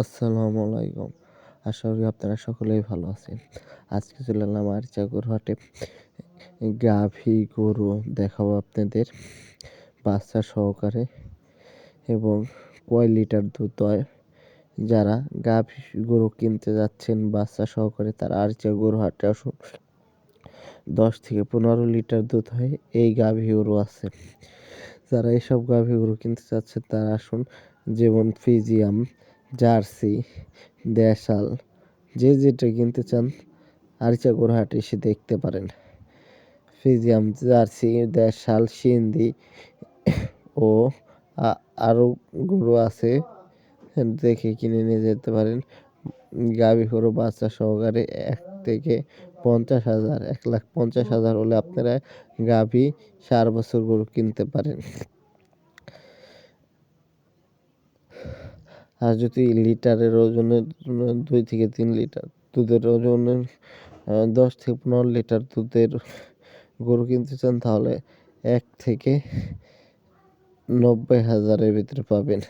আসসালামু আলাইকুম। আশা করি আপনারা সকলেই ভালো আছেন। আজকে চলে এলাম আরিচাগর হাটে। গাভী গরু দেখাবো আপনাদের বাচ্চা সহকারে এবং কয় লিটার দুধ হয়। যারা গাভী গরু কিনতে যাচ্ছেন বাচ্চা সহকারে তারা আরিচাগর হাটে আসুন। 10 থেকে 15 লিটার দুধ হয় এই গাভী গরু আছে। যারা এইসব গাভী গরু কিনতে চাচ্ছেন তারা আসুন। যেমন ফ্রিজিয়াম, জার্সি, দেশাল, যে যেটা কিনতে চান আরিচাগর হাটে এসে দেখতে পারেন। ফ্রিজিয়াম, জার্সি, দেশাল, সিন্ধি ও আরও গরু আছে, দেখে কিনে নিয়ে যেতে পারেন। গাভী গরু বাচ্চা সহকারে 1,50,000 1,50,000 হলে আপনারা গাভী 4 বছর গরু কিনতে পারেন। আর যদি লিটারের ওজনের 2 থেকে 3 লিটার দুধের ওজনের 10 থেকে 15 লিটার দুধের গরু কিনতে চান তাহলে 1 থেকে 90,000 এর ভিতরে পাবেন।